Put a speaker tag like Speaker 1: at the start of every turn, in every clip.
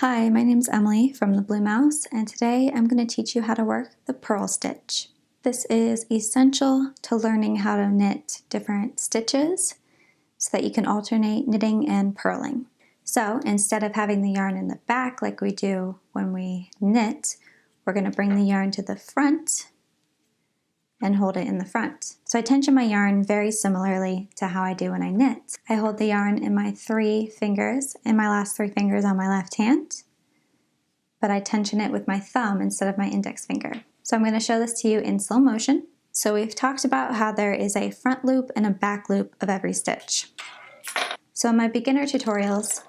Speaker 1: Hi, my name's Emily from the Blue Mouse, and today I'm going to teach you how to work the purl stitch. This is essential to learning how to knit different stitches so that you can alternate knitting and purling. So instead of having the yarn in the back like we do when we knit, we're going to bring the yarn to the front and hold it in the front. So I tension my yarn very similarly to how I do when I knit. I hold the yarn in my last three fingers on my left hand, but I tension it with my thumb instead of my index finger. So I'm going to show this to you in slow motion. So we've talked about how there is a front loop and a back loop of every stitch. So in my beginner tutorials,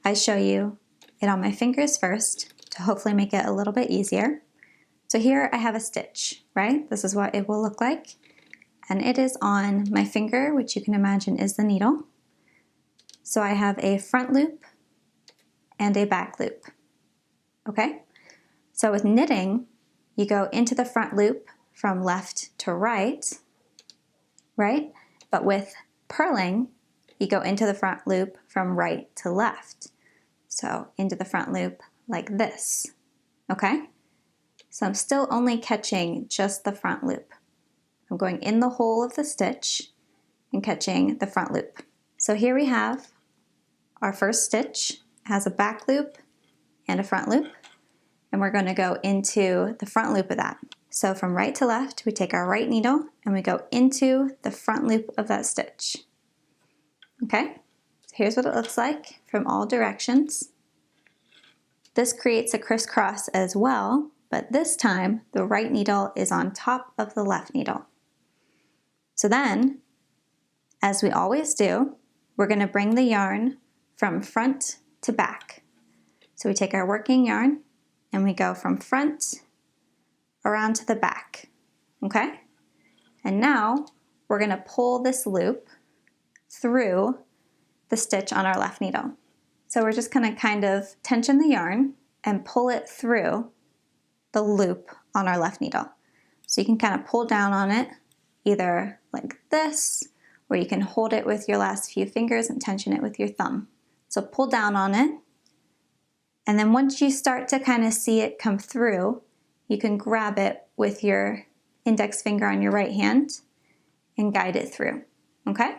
Speaker 1: I show you it on my fingers first to hopefully make it a little bit easier. So here I have a stitch, right? This is what it will look like. And it is on my finger, which you can imagine is the needle. So I have a front loop and a back loop, okay? So with knitting, you go into the front loop from left to right? But with purling, you go into the front loop from right to left. So into the front loop like this, okay? So I'm still only catching just the front loop. I'm going in the hole of the stitch and catching the front loop. So here we have our first stitch. It has a back loop and a front loop, and we're going to go into the front loop of that. So from right to left, we take our right needle and we go into the front loop of that stitch. Okay, so here's what it looks like from all directions. This creates a crisscross as well, but this time the right needle is on top of the left needle. So then, as we always do, we're going to bring the yarn from front to back. So we take our working yarn and we go from front around to the back, okay? And now we're going to pull this loop through the stitch on our left needle. So we're just going to kind of tension the yarn and pull it through the loop on our left needle. So you can kind of pull down on it either like this, or you can hold it with your last few fingers and tension it with your thumb. So pull down on it, and then once you start to kind of see it come through, you can grab it with your index finger on your right hand and guide it through, okay?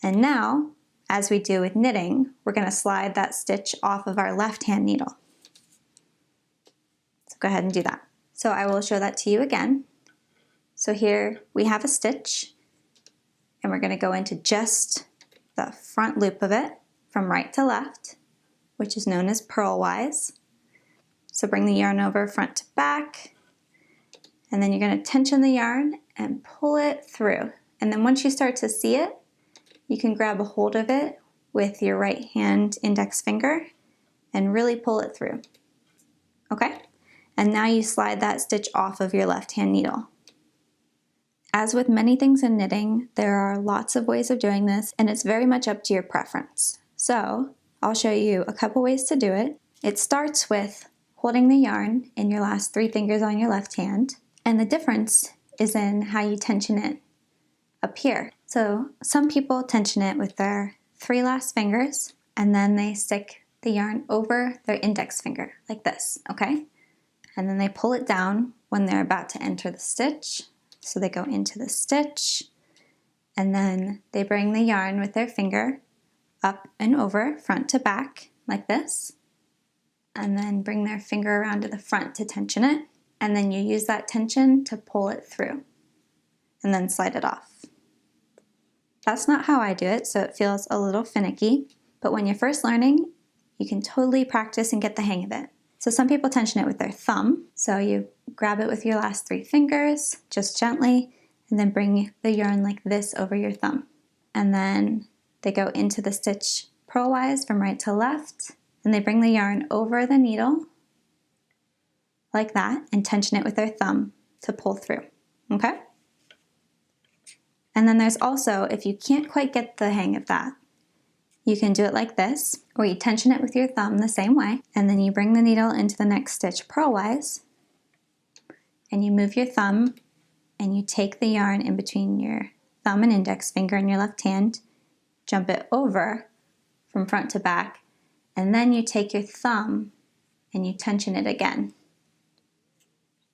Speaker 1: And now, as we do with knitting, we're going to slide that stitch off of our left hand needle. So go ahead and do that. So I will show that to you again. So here we have a stitch, and we're going to go into just the front loop of it from right to left, which is known as purlwise. So bring the yarn over front to back, and then you're going to tension the yarn and pull it through. And then once you start to see it, you can grab a hold of it with your right hand index finger and really pull it through, okay? And now you slide that stitch off of your left hand needle. As with many things in knitting, there are lots of ways of doing this, and it's very much up to your preference. So I'll show you a couple ways to do it. It starts with holding the yarn in your last three fingers on your left hand, and the difference is in how you tension it up here. So some people tension it with their three last fingers, and then they stick the yarn over their index finger like this, okay? And then they pull it down when they're about to enter the stitch. So they go into the stitch, and then they bring the yarn with their finger up and over, front to back, like this, and then bring their finger around to the front to tension it, and then you use that tension to pull it through, and then slide it off. That's not how I do it, so it feels a little finicky, but when you're first learning, you can totally practice and get the hang of it. So some people tension it with their thumb. So you grab it with your last three fingers, just gently, and then bring the yarn like this over your thumb. And then they go into the stitch purlwise from right to left, and they bring the yarn over the needle like that and tension it with their thumb to pull through, okay? And then there's also, if you can't quite get the hang of that, you can do it like this, or you tension it with your thumb the same way, and then you bring the needle into the next stitch purlwise, and you move your thumb, and you take the yarn in between your thumb and index finger in your left hand, jump it over from front to back, And then you take your thumb and you tension it again.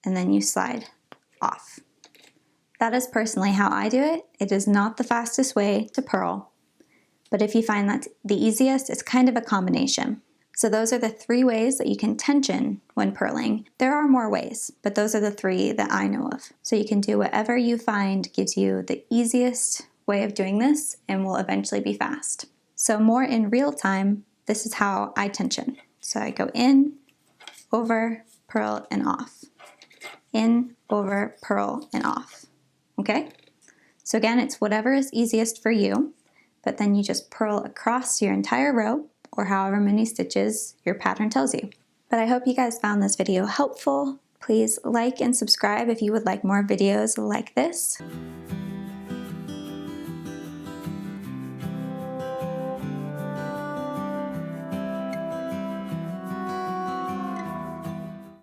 Speaker 1: And then you slide off. That is personally how I do it. It is not the fastest way to purl, but if you find that's the easiest, it's kind of a combination. So those are the 3 ways that you can tension when purling. There are more ways, but those are the 3 that I know of. So you can do whatever you find gives you the easiest way of doing this and will eventually be fast. So more in real time, this is how I tension. So I go in, over, purl, and off. In, over, purl, and off. Okay? So again, it's whatever is easiest for you, but then you just purl across your entire row or however many stitches your pattern tells you. But I hope you guys found this video helpful. Please like and subscribe if you would like more videos like this.